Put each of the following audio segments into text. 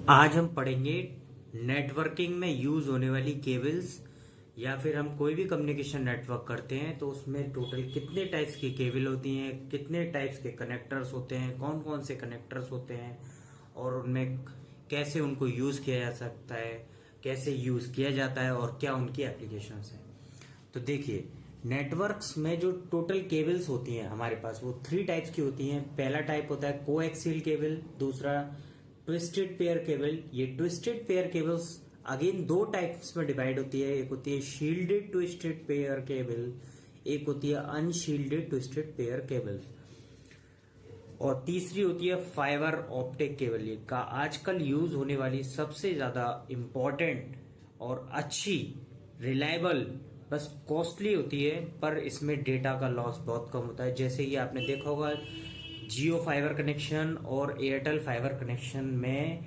आज हम पढ़ेंगे नेटवर्किंग में यूज होने वाली केबल्स या फिर हम कोई भी कम्युनिकेशन नेटवर्क करते हैं तो उसमें टोटल कितने टाइप्स की केबल होती हैं, कितने टाइप्स के कनेक्टर्स होते हैं, कौन कौन से कनेक्टर्स होते हैं और उनमें कैसे उनको यूज किया जा सकता है, कैसे यूज किया जाता है और क्या उनकी एप्लीकेशंस हैं। तो देखिए, नेटवर्क्स में जो टोटल केबल्स होती हैं हमारे पास वो 3 टाइप्स की होती हैं। पहला टाइप होता है कोएक्सियल केबल, दूसरा ट्विस्टेड पेयर केबल। ये twisted pair cables again 2 types में डिवाइड होती है। एक होती है शील्डेड ट्विस्टेड पेयर केबल, एक होती है अनशील्डेड ट्विस्टेड पेयर केबल, और तीसरी होती है फाइबर ऑप्टिक केबल। ये का आजकल यूज होने वाली सबसे ज्यादा इम्पोर्टेंट और अच्छी, रिलायबल, बस कॉस्टली होती है पर इसमें डेटा का लॉस बहुत कम होता है। जैसे कि आपने देखा होगा जियो फाइबर कनेक्शन और एयरटेल फाइबर कनेक्शन में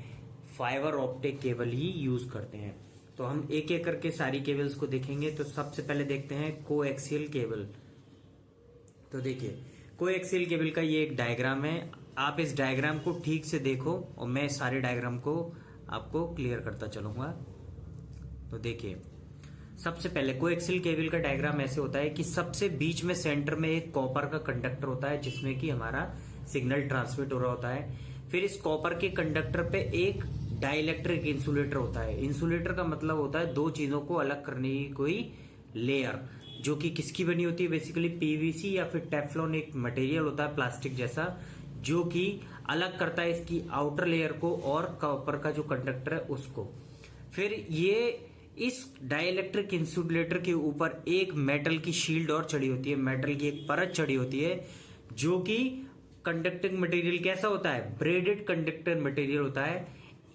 फाइबर ऑप्टिक केबल ही यूज करते हैं। तो हम एक एक करके सारी केबल्स को देखेंगे। तो सबसे पहले देखते हैं कोएक्सियल केबल। तो देखिए, कोएक्सियल केबल का ये एक डायग्राम है। आप इस डायग्राम को ठीक से देखो और मैं सारे डायग्राम को आपको क्लियर करता चलूंगा। तो देखिए, सबसे पहले कोएक्सियल केबल का डायग्राम ऐसे होता है कि सबसे बीच में सेंटर में एक कॉपर का कंडक्टर होता है जिसमें कि हमारा सिग्नल ट्रांसमिट हो रहा होता है। फिर इस कॉपर के कंडक्टर पे एक डाइलेक्ट्रिक इंसुलेटर होता है। इंसुलेटर का मतलब होता है 2 चीजों को अलग करने की कोई लेयर, जो कि किसकी बनी होती है, बेसिकली पीवीसी या फिर टेफ्लॉन एक मटेरियल होता है प्लास्टिक जैसा, जो कि अलग करता है इसकी आउटर लेयर को और कॉपर का जो कंडक्टर है उसको। फिर ये इस डाइलेक्ट्रिक इंसुलेटर के ऊपर एक मेटल की शील्ड और चढ़ी होती है, मेटल की एक परत चढ़ी होती है, जो कि कंडक्टिंग मटेरियल कैसा होता है, ब्रेडेड कंडक्टर मटेरियल होता है।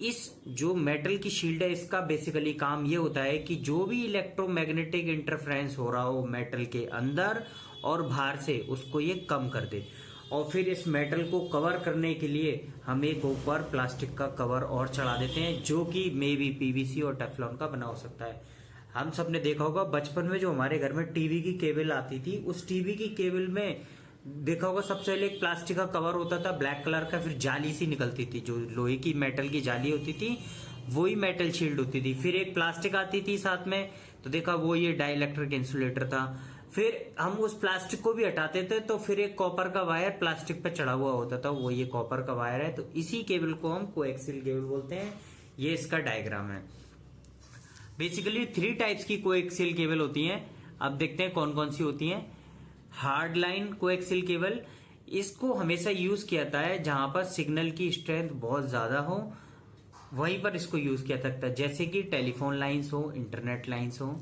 इस जो मेटल की शील्ड है इसका बेसिकली काम ये होता है कि जो भी इलेक्ट्रोमैग्नेटिक इंटरफ्रेंस हो रहा हो मेटल के अंदर और बाहर से, उसको ये कम कर दे। और फिर इस मेटल को कवर करने के लिए हम एक ऊपर प्लास्टिक का कवर और चढ़ा देते हैं, जो कि मे बी पीवीसी और टेफ्लॉन का बना हो सकता है। हम सबने देखा होगा बचपन में जो हमारे घर में टीवी की केबल आती थी, उस टीवी की केबल में देखा होगा सबसे पहले एक प्लास्टिक का कवर होता था ब्लैक कलर का, फिर जाली सी निकलती थी, जो लोहे की मेटल की जाली होती थी वही मेटल शील्ड होती थी। फिर एक प्लास्टिक आती थी साथ में, तो देखा वो ये डाइलेक्ट्रिक इंसुलेटर था। फिर हम उस प्लास्टिक को भी हटाते थे तो फिर एक कॉपर का वायर प्लास्टिक पे चढ़ा हुआ होता था, वो ये कॉपर का वायर है। तो इसी केबल को हम कोएक्सियल केबल बोलते हैं। ये इसका डायग्राम है। बेसिकली 3 टाइप्स की कोएक्सियल केबल होती हैं। अब देखते हैं कौन कौन सी होती हैं। हार्ड लाइन कोएक्सियल केबल, इसको हमेशा यूज किया जाता है जहां पर सिग्नल की स्ट्रेंथ बहुत ज्यादा हो, वहीं पर इसको यूज किया जाता है, जैसे कि टेलीफोन लाइंस हो, इंटरनेट लाइंस हो।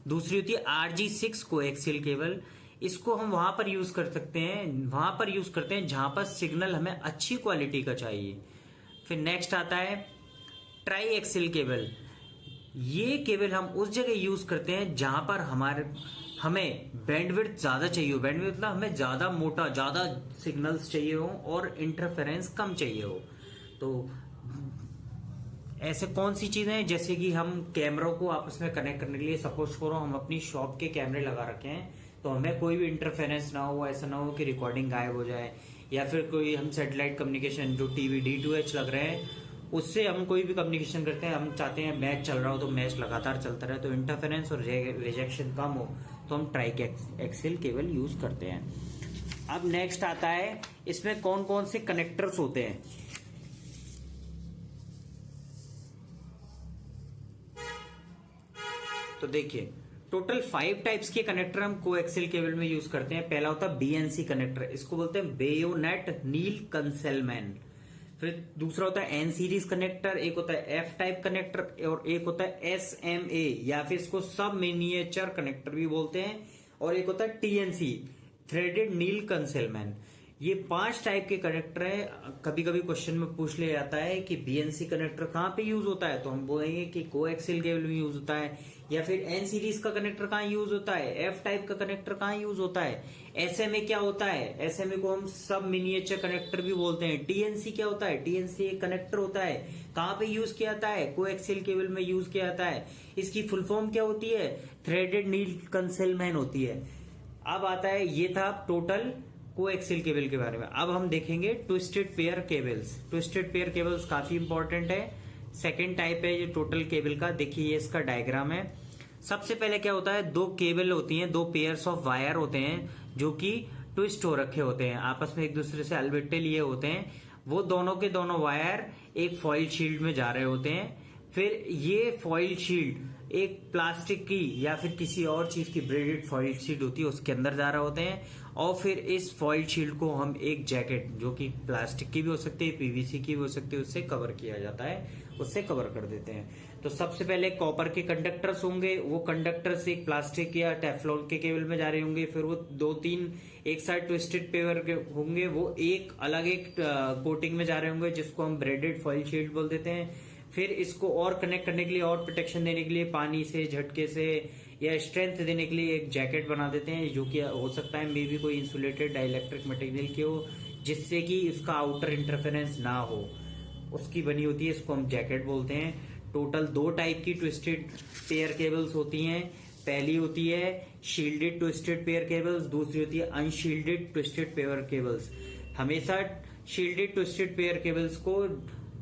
दूसरी होती है RG6 कोएक्सियल केबल। इसको हम वहां पर यूज कर सकते हैं, वहां पर यूज करते हैं जहां पर सिग्नल हमें अच्छी क्वालिटी का चाहिए। फिर नेक्स्ट आता है ट्राई एक्सियल केबल। ये केबल हम उस जगह यूज करते हैं जहां पर हमें बैंडविड्थ ज्यादा चाहिए हो। बैंडविड्थ मतलब हमें ज्यादा मोटा, ज्यादा सिग्नल्स चाहिए हो और इंटरफेरेंस कम चाहिए हो। तो ऐसे कौन सी चीजें हैं, जैसे कि हम कैमरों को आपस में कनेक्ट करने के लिए, सपोज करो हम अपनी शॉप के कैमरे लगा रखे हैं, तो हमें कोई भी इंटरफेरेंस ना हो, ऐसा ना हो कि रिकॉर्डिंग गायब हो जाए, या फिर कोई हम सैटेलाइट कम्युनिकेशन जो टीवी D2H लग रहे हैं उससे हम कोई भी कम्युनिकेशन करते हैं, हम चाहते हैं मैच चल रहा हो तो मैच लगातार चलता रहे, तो इंटरफेरेंस और रिजेक्शन कम हो, तो हम ट्राई एक्सियल केबल यूज करते हैं। अब नेक्स्ट आता है इसमें कौन कौन से कनेक्टर्स होते हैं। तो देखिए, टोटल 5 टाइप्स के कनेक्टर हम कोएक्सियल केबल में यूज करते हैं। पहला होता है BNC कनेक्टर, इसको बोलते हैं बेयोनेट नील कंसेलमैन। फिर दूसरा होता है N सीरीज कनेक्टर, एक होता है F टाइप कनेक्टर और एक होता है SMA या फिर इसको सब मिनिएचर कनेक्टर भी बोलते हैं, और एक होता है TNC थ्रेडेड नील कंसेलमैन। ये 5 टाइप के कनेक्टर है। कभी कभी क्वेश्चन में पूछ लिया जाता है कि BNC कनेक्टर कहाँ पे यूज होता है, तो हम बोलेंगे कि कोएक्सियल केबल में यूज होता है। या फिर N सीरीज का कनेक्टर कहाँ यूज होता है, F टाइप का कनेक्टर कहाँ यूज होता है, SMA क्या होता है, SMA को हम सब मिनिएचर कनेक्टर भी बोलते हैं। TNC क्या होता है, TNC एक कनेक्टर होता है, कहाँ पे यूज किया जाता है, कोएक्सियल केबल में यूज किया जाता है। इसकी फुल फॉर्म क्या होती है, थ्रेडेड नील कंसेलमैन होती है। अब आता है, ये था टोटल कोएक्सियल केबल के बारे में। अब हम देखेंगे twisted pair cables. Twisted pair cables काफी इंपॉर्टेंट है। सेकेंड टाइप है ये टोटल केबल का। देखिए ये इसका डायग्राम है। सबसे पहले क्या होता है, दो केबल होती हैं, दो पेयर्स ऑफ वायर होते हैं जो कि ट्विस्ट हो रखे होते हैं, आपस में एक दूसरे से अलबेट्टे लिए होते हैं। वो दोनों के दोनों वायर एक फॉइल शील्ड में जा रहे होते हैं। फिर ये फॉइल शील्ड एक प्लास्टिक की या फिर किसी और चीज की ब्रेडेड फॉइल शील्ड होती है उसके अंदर जा रहे होते हैं, और फिर इस फॉइल शील्ड को हम एक जैकेट जो कि प्लास्टिक की भी हो सकती है, पीवीसी की भी हो सकती है, उससे कवर किया जाता है, उससे कवर कर देते हैं। तो सबसे पहले कॉपर के कंडक्टर्स होंगे, वो कंडक्टर्स एक प्लास्टिक या टेफ्लॉन के केबल में जा रहे होंगे। फिर वो दो तीन एक साइड ट्विस्टेड पेपर के होंगे, वो एक अलग एक कोटिंग में जा रहे होंगे जिसको हम ब्रेडेड फॉइल शील्ड बोल देते हैं। फिर इसको और कनेक्ट करने के लिए और प्रोटेक्शन देने के लिए पानी से, झटके से या स्ट्रेंथ देने के लिए एक जैकेट बना देते हैं, जो कि हो सकता है मे बी कोई इंसुलेटेड डाइलेक्ट्रिक मटेरियल की हो, जिससे कि उसका आउटर इंटरफेरेंस ना हो, उसकी बनी होती है, इसको हम जैकेट बोलते हैं। टोटल दो टाइप की ट्विस्टेड पेयर केबल्स होती हैं। पहली होती है शील्डेड ट्विस्टेड पेयर केबल्स, दूसरी होती है अनशील्डेड ट्विस्टेड पेयर केबल्स। हमेशा शील्डेड ट्विस्टेड पेयर केबल्स को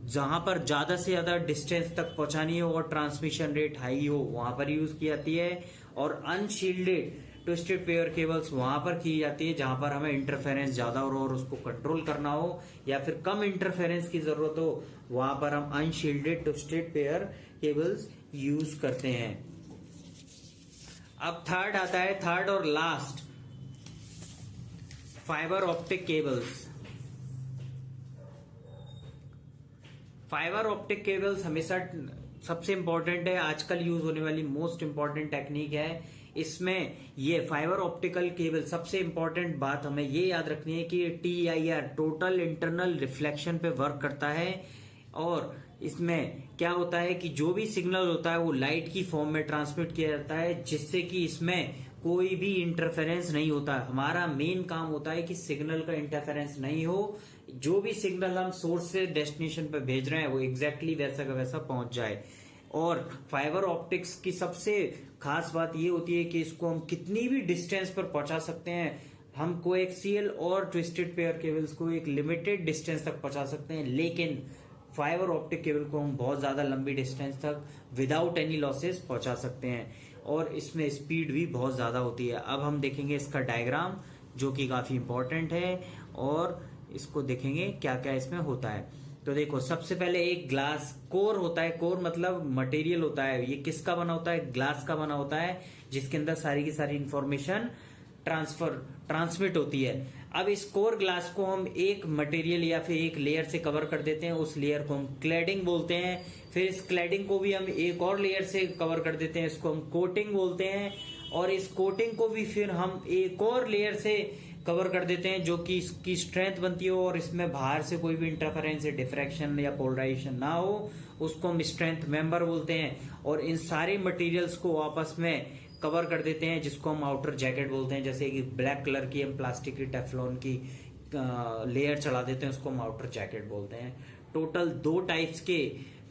जहां पर ज्यादा से ज्यादा डिस्टेंस तक पहुंचानी हो और ट्रांसमिशन रेट हाई हो वहां पर यूज की जाती है, और अनशील्डेड ट्विस्टेड पेयर केबल्स वहां पर की जाती है जहां पर हमें इंटरफेरेंस ज्यादा हो और उसको कंट्रोल करना हो, या फिर कम इंटरफेरेंस की जरूरत हो, वहां पर हम unshielded twisted pair cables use करते हैं। अब थर्ड आता है, थर्ड और last, fibre optic cables. Fibre optic cables हमेशा सबसे इंपॉर्टेंट है, आजकल यूज होने वाली मोस्ट इंपॉर्टेंट टेक्निक है। इसमें ये फाइबर ऑप्टिकल केबल, सबसे इंपॉर्टेंट बात हमें ये याद रखनी है कि TIR टोटल इंटरनल रिफ्लेक्शन पे वर्क करता है, और इसमें क्या होता है कि जो भी सिग्नल होता है वो लाइट की फॉर्म में ट्रांसमिट किया जाता है, जिससे कि इसमें कोई भी इंटरफेरेंस नहीं होता। हमारा मेन काम होता है कि सिग्नल का इंटरफेरेंस नहीं हो, जो भी सिग्नल हम सोर्स से डेस्टिनेशन पे भेज रहे हैं वो एग्जैक्टली वैसा का वैसा पहुंच जाए। और फाइबर ऑप्टिक्स की सबसे खास बात ये होती है कि इसको हम कितनी भी डिस्टेंस पर पहुंचा सकते हैं। हम कोएक्सियल और ट्विस्टेड पेयर केबल्स को एक लिमिटेड डिस्टेंस तक पहुंचा सकते हैं, लेकिन फाइबर ऑप्टिक केबल को हम बहुत ज्यादा लंबी डिस्टेंस तक विदाउट एनी लॉसेस पहुंचा सकते हैं, और इसमें स्पीड भी बहुत ज्यादा होती है। अब हम देखेंगे इसका डायग्राम जो कि काफी इंपॉर्टेंट है, और इसको देखेंगे क्या क्या इसमें होता है। तो देखो, सबसे पहले एक ग्लास कोर होता है, कोर मतलब मटेरियल होता है। ये किसका बना होता है? ग्लास का बना होता है, जिसके अंदर सारी की सारी इंफॉर्मेशन ट्रांसमिट होती है। अब इस कोर ग्लास को हम एक मटेरियल या फिर एक लेयर से कवर कर देते हैं, उस लेयर को हम क्लैडिंग बोलते हैं। फिर इस क्लैडिंग को भी हम एक और लेयर से कवर कर देते हैं, इसको हम कोटिंग बोलते हैं। और इस कोटिंग को भी फिर हम एक और लेयर से कवर कर देते हैं, जो कि इसकी स्ट्रेंथ बनती हो और इसमें बाहर से कोई भी इंटरफेरेंस या डिफ्रैक्शन या पोलराइजेशन ना हो, उसको हम स्ट्रेंथ मेंबर बोलते हैं। और इन सारे मटेरियल्स को आपस में कवर कर देते हैं, जिसको हम आउटर जैकेट बोलते हैं। जैसे कि ब्लैक कलर की हम प्लास्टिक की टेफ्लॉन की लेयर चढ़ा देते हैं, उसको हम आउटर जैकेट बोलते हैं। टोटल दो टाइप्स के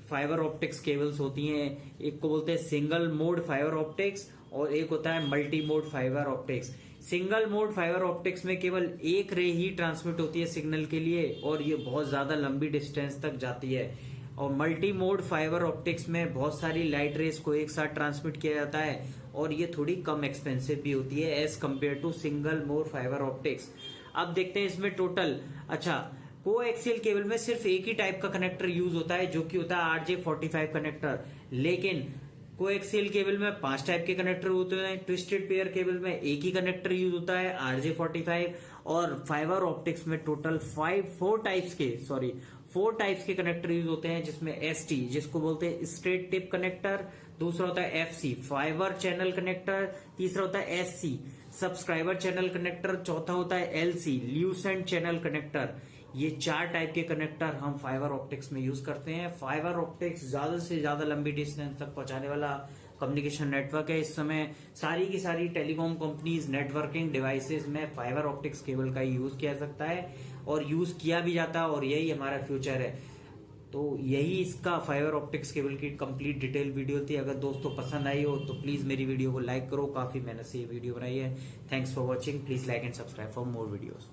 फाइबर ऑप्टिक्स केबल्स होती हैं, एक को बोलते हैं सिंगल मोड फाइबर ऑप्टिक्स और एक होता है multi mode fibre optics. Single mode fibre optics में केवल एक रे ही ट्रांसमिट होती है सिग्नल के लिए, और ये बहुत ज्यादा लंबी डिस्टेंस तक जाती है। और मल्टी मोड फाइबर ऑप्टिक्स में बहुत सारी लाइट रेस को एक साथ ट्रांसमिट किया जाता है, और ये थोड़ी कम एक्सपेंसिव भी होती है as compare to single mode fibre optics. अब देखते हैं इसमें टोटल। अच्छा, कोएक्सियल केबल में सिर्फ एक ही टाइप का कनेक्टर यूज होता है, जो कि होता है RJ45 कनेक्टर। लेकिन कोएक्सियल केबल में 5 टाइप के कनेक्टर होते हैं, ट्विस्टेड पेयर केबल में एक ही कनेक्टर यूज होता है RJ45, और फाइबर ऑप्टिक्स में टोटल 4 टाइप्स के कनेक्टर यूज होते हैं, जिसमें ST जिसको बोलते हैं स्ट्रेट टिप कनेक्टर, दूसरा होता है FC फाइबर चैनल कनेक्टर, तीसरा होता है SC सब्सक्राइबर चैनल कनेक्टर, चौथा होता है LC ल्यूसेंट चैनल कनेक्टर। ये 4 टाइप के कनेक्टर हम फाइबर ऑप्टिक्स में यूज करते हैं। फाइबर ऑप्टिक्स ज्यादा से ज्यादा लंबी डिस्टेंस तक पहुंचाने वाला कम्युनिकेशन नेटवर्क है। इस समय सारी की सारी टेलीकॉम कंपनीज नेटवर्किंग डिवाइसेस में फाइबर ऑप्टिक्स केबल का यूज किया सकता है, और यूज किया भी जाता है, और यही हमारा फ्यूचर है। तो यही इसका फाइबर ऑप्टिक्स केबल की कंप्लीट डिटेल वीडियो थी। अगर दोस्तों पसंद आई हो तो प्लीज मेरी वीडियो को लाइक करो, काफी मेहनत से ये वीडियो बनाई है। Thanks for watching, please like and subscribe for more videos.